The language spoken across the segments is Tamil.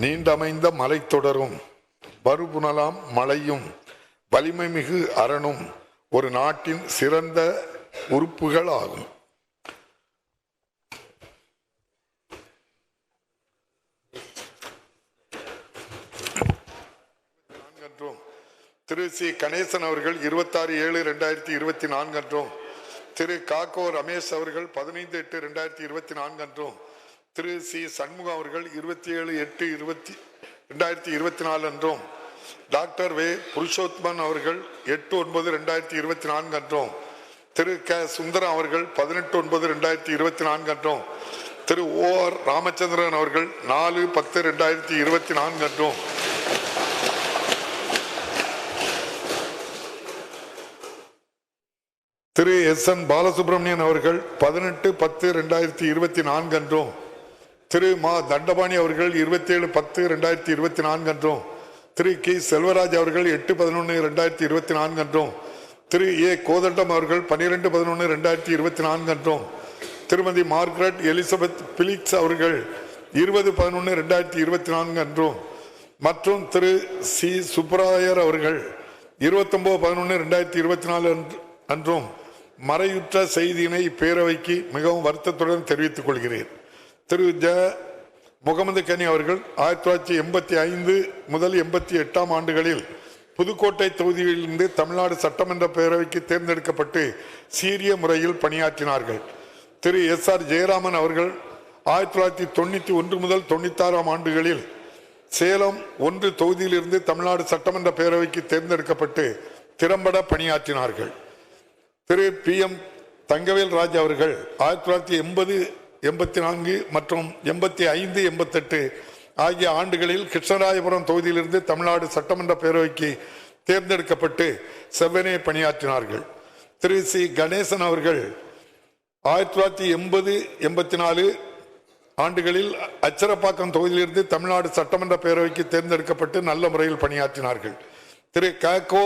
நீண்டமைந்த மலைத்தொடரும் பருபுனலாம் மலையும் வலிமை மிகு அரணும் ஒரு நாட்டின் சிறந்த உறுப்புகள் ஆகும். திரு சி கணேசன் அவர்கள் 26/7/2024 அன்றும், திரு காக்கோ ரமேஷ் அவர்கள் 15/8/2024 அன்றும், திரு சி சண்முகம் அவர்கள் 27/8/2024 அன்றும், டாக்டர் வே புருஷோத்தமன் அவர்கள் 8/9/2024 அன்றும், திரு க சுந்தரம் அவர்கள் 18/9/2024 அன்றும், திரு ஓ ஆர் ராமச்சந்திரன் அவர்கள் 4/10/2024 அன்றும், திரு எஸ் என் பாலசுப்ரமணியன் அவர்கள் 18/10/2024 அன்றும், திரு மா தண்டபாணி அவர்கள் 27/10/2024 அன்றும், திரு கி செல்வராஜ் அவர்கள் 8/11/2024 அன்றும், திரு ஏ கோதண்டம் அவர்கள் 12/11/2024 அன்றும், திருமதி மார்கரெட் எலிசபெத் பிலிக்ஸ் அவர்கள் 20/11/2024 அன்றும், மற்றும் திரு சி சுப்பராயர் அவர்கள் 29/11/2024 அன்றும் மறையுற்ற செய்தியினை இப்பேரவைக்கு மிகவும் வருத்தத்துடன் தெரிவித்துக் கொள்கிறேன். திரு ஜ முகமது கனி அவர்கள் 1985 முதல் 88 ஆண்டுகளில் புதுக்கோட்டை தொகுதியிலிருந்து தமிழ்நாடு சட்டமன்ற பேரவைக்கு தேர்ந்தெடுக்கப்பட்டு சீரிய முறையில் பணியாற்றினார்கள். திரு எஸ் ஆர் ஜெயராமன் அவர்கள் 1991 முதல் 96 ஆண்டுகளில் சேலம் 1 தொகுதியிலிருந்து தமிழ்நாடு சட்டமன்ற பேரவைக்கு தேர்ந்தெடுக்கப்பட்டு திறம்பட பணியாற்றினார்கள். திரு பி எம் தங்கவேல் ராஜ் அவர்கள் 1980, 84 மற்றும் 85, 88 ஆகிய ஆண்டுகளில் கிருஷ்ணராயபுரம் தொகுதியிலிருந்து தமிழ்நாடு சட்டமன்ற பேரவைக்கு தேர்ந்தெடுக்கப்பட்டு செவ்வனே பணியாற்றினார்கள். திரு சி கணேசன் அவர்கள் 1980, 84 ஆண்டுகளில் அச்சரப்பாக்கம் தொகுதியிலிருந்து தமிழ்நாடு சட்டமன்ற பேரவைக்கு தேர்ந்தெடுக்கப்பட்டு நல்ல முறையில் பணியாற்றினார்கள். திரு காக்கோ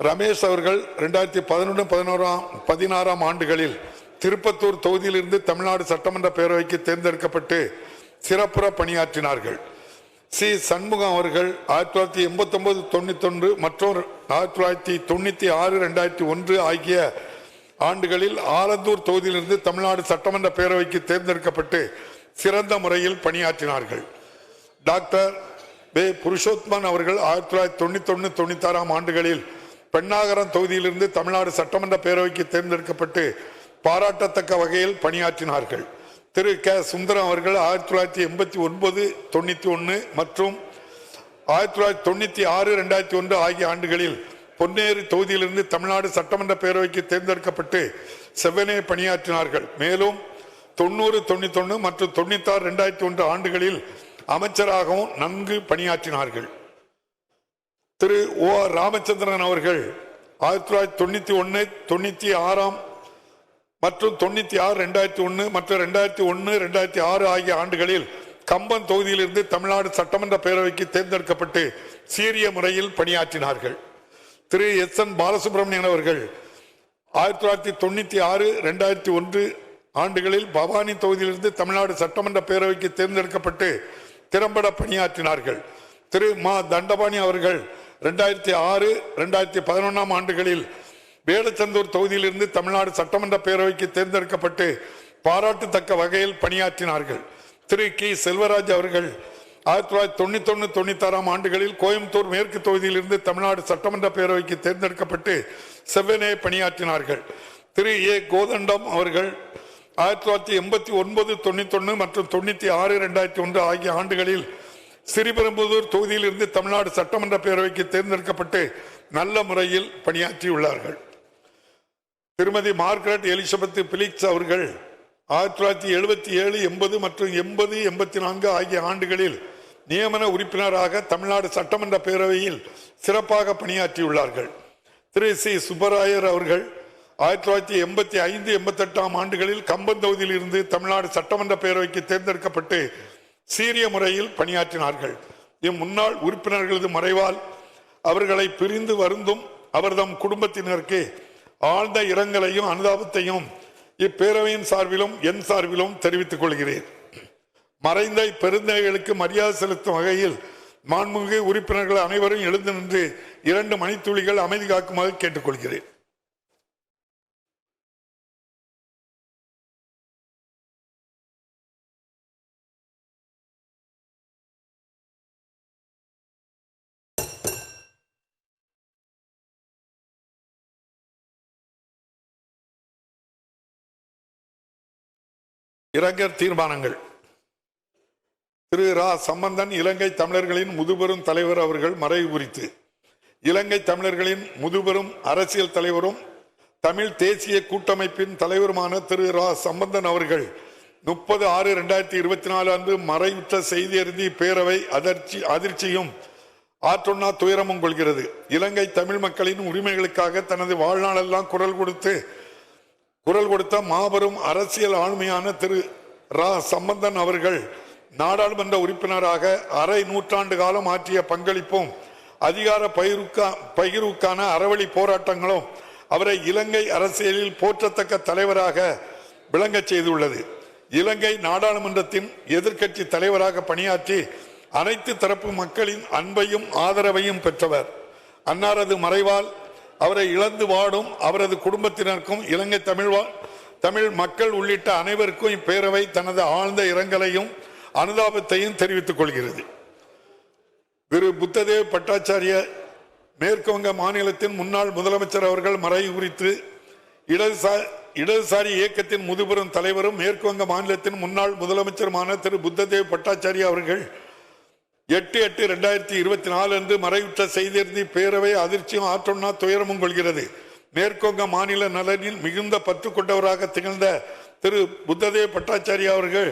ரமேஷ் அவர்கள் 2011, 16 ஆண்டுகளில் திருப்பத்தூர் தொகுதியிலிருந்து தமிழ்நாடு சட்டமன்ற பேரவைக்கு தேர்ந்தெடுக்கப்பட்டு சிறப்புற பணியாற்றினார்கள். சி சண்முகம் அவர்கள் 1989, 91 மற்றும் 1996, 2001 ஆகிய ஆண்டுகளில் ஆலந்தூர் தொகுதியிலிருந்து தமிழ்நாடு சட்டமன்ற பேரவைக்கு தேர்ந்தெடுக்கப்பட்டு சிறந்த முறையில் பணியாற்றினார்கள். டாக்டர் வே புருஷோத்தமன் அவர்கள் 1991, 96 ஆண்டுகளில் பெண்ணாகரம் தொகுதியிலிருந்து தமிழ்நாடு சட்டமன்ற பேரவைக்கு தேர்ந்தெடுக்கப்பட்டு பாராட்டத்தக்க வகையில் பணியாற்றினார்கள். திரு க சுந்தரம் அவர்கள் 1989, 91 மற்றும் 1996, 2001 ஆகிய ஆண்டுகளில் பொன்னேரி தொகுதியிலிருந்து தமிழ்நாடு சட்டமன்ற பேரவைக்கு தேர்ந்தெடுக்கப்பட்டு செவ்வனே பணியாற்றினார்கள். மேலும் 90, 91 மற்றும் 96, 2001 ஆண்டுகளில் அமைச்சராகவும் நன்கு பணியாற்றினார்கள். திரு ஓ ஆர் ராமச்சந்திரன் அவர்கள் 1991, 96 மற்றும் 96, 2001 மற்றும் 2001, 2006 ஆகிய ஆண்டுகளில் கம்பம் தொகுதியிலிருந்து தமிழ்நாடு சட்டமன்ற பேரவைக்கு தேர்ந்தெடுக்கப்பட்டு சீரிய முறையில் பணியாற்றினார்கள். திரு எஸ் என் பாலசுப்ரமணியன் அவர்கள் 1996, 2001 ஆண்டுகளில் பவானி தொகுதியிலிருந்து தமிழ்நாடு சட்டமன்ற பேரவைக்கு தேர்ந்தெடுக்கப்பட்டு திறம்பட பணியாற்றினார்கள். திரு மா தண்டபாணி அவர்கள் 2006, 2011 ஆண்டுகளில் வேடச்சந்தூர் தொகுதியிலிருந்து தமிழ்நாடு சட்டமன்ற பேரவைக்கு தேர்ந்தெடுக்கப்பட்டு பாராட்டத்தக்க வகையில் பணியாற்றினார்கள். திரு கி செல்வராஜ் அவர்கள் 1991, 96 ஆண்டுகளில் கோயம்புத்தூர் மேற்கு தொகுதியிலிருந்து தமிழ்நாடு சட்டமன்ற பேரவைக்கு தேர்ந்தெடுக்கப்பட்டு செவ்வனே பணியாற்றினார்கள். திரு ஏ கோதண்டம் அவர்கள் 1989, 91 மற்றும் 96, 2001 ஆகிய ஆண்டுகளில் ஸ்ரீபெரும்புதூர் தொகுதியிலிருந்து தமிழ்நாடு சட்டமன்ற பேரவைக்கு தேர்ந்தெடுக்கப்பட்டு நல்ல முறையில் பணியாற்றியுள்ளார்கள். திருமதி மார்கரெட் எலிசபெத் பிலிக்ஸ் அவர்கள் 1977, 80 மற்றும் 80, 84 ஆகிய ஆண்டுகளில் நியமன உறுப்பினராக தமிழ்நாடு சட்டமன்ற பேரவையில் சிறப்பாக பணியாற்றியுள்ளார்கள். திரு சி சுப்பராயர் அவர்கள் 1985, 88 ஆண்டுகளில் கம்பம் தொகுதியில் இருந்து தமிழ்நாடு சட்டமன்ற பேரவைக்கு தேர்ந்தெடுக்கப்பட்டு சீரிய முறையில் பணியாற்றினார்கள். இம்முன்னாள் உறுப்பினர்களது மறைவால் அவர்களை பிரிந்து வருந்தும் அவர்தம் குடும்பத்தினருக்கு ஆழ்ந்த இரங்கலையும் அனுதாபத்தையும் இப்பேரவையின் சார்பிலும் என் சார்பிலும் தெரிவித்துக் கொள்கிறேன். மறைந்த பெருந்தகைகளுக்கு மரியாதை செலுத்தும் வகையில் மாண்புமிகு உறுப்பினர்கள் அனைவரும் எழுந்து நின்று 2 மணித்துளிகள் அமைதி காக்குமாறு கேட்டுக்கொள்கிறேன். இரங்கல் தீர்மானங்கள். திரு ரா. சம்பந்தன் இலங்கை தமிழர்களின் முதுபெரும் தலைவர் அவர்கள் மறைவு குறித்து இலங்கை தமிழர்களின் முதுபெரும் அரசியல் தலைவரும் தமிழ் தேசிய கூட்டமைப்பின் தலைவருமான திரு ரா. சம்பந்தன் அவர்கள் 30/6/2024 அன்று மறைவுற்ற செய்தி அறிந்து பேரவை அதிர்ச்சியும் ஆற்றொன்னா துயரமும் கொள்கிறது. இலங்கை தமிழ் மக்களின் உரிமைகளுக்காக தனது வாழ்நாளெல்லாம் குரல் கொடுத்த மாபெரும் அரசியல் ஆளுமையான திரு ரா. சம்பந்தன் அவர்கள் நாடாளுமன்ற உறுப்பினராக அரை நூற்றாண்டு காலம் ஆற்றிய பங்களிப்பும் அதிகார பகிர்வுக்கான அறவழி போராட்டங்களும் அவரை இலங்கை அரசியலில் போற்றத்தக்க தலைவராக விளங்க செய்துள்ளது. இலங்கை நாடாளுமன்றத்தின் எதிர்க்கட்சி தலைவராக பணியாற்றி அனைத்து தரப்பு மக்களின் அன்பையும் ஆதரவையும் பெற்றவர். அன்னாரது மறைவால் அவரை இழந்து வாடும் அவரது குடும்பத்தினருக்கும் இலங்கை தமிழ் மக்கள் உள்ளிட்ட அனைவருக்கும் இப்பேரவை தனது ஆழ்ந்த இரங்கலையும் அனுதாபத்தையும் தெரிவித்துக் கொள்கிறது. திரு புத்ததேவ் பட்டாச்சாரிய மேற்கு வங்க மாநிலத்தின் முன்னாள் முதலமைச்சர் அவர்கள் மறைவு குறித்து இடதுசாரி இயக்கத்தின் முதுபெரும் தலைவரும் மேற்கு வங்க மாநிலத்தின் முன்னாள் முதலமைச்சருமான திரு புத்ததேவ் பட்டாச்சாரிய அவர்கள் 8/8/2024 அன்று மறைவுற்ற செய்தி பேரவை அதிர்ச்சியும் ஆற்றொன்னா துயரமும் கொள்கிறது. மேற்குவங்க மாநில நலனில் மிகுந்த பற்று கொண்டவராக திகழ்ந்த திரு புத்ததேவ் பட்டாச்சாரிய அவர்கள்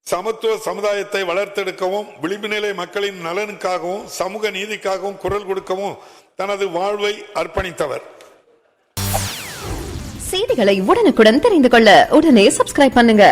சமத்துவ சமுதாயத்தை வளர்த்தெடுக்கவும் விளிம்பு நிலை மக்களின் நலனுக்காகவும் சமூக நீதிக்காகவும் குரல் கொடுக்கவும் தனது வாழ்வை அர்ப்பணித்தவர். செய்திகளை உடனுக்குடன் தெரிந்து கொள்ள உடனே சப்ஸ்கிரைப் பண்ணுங்க.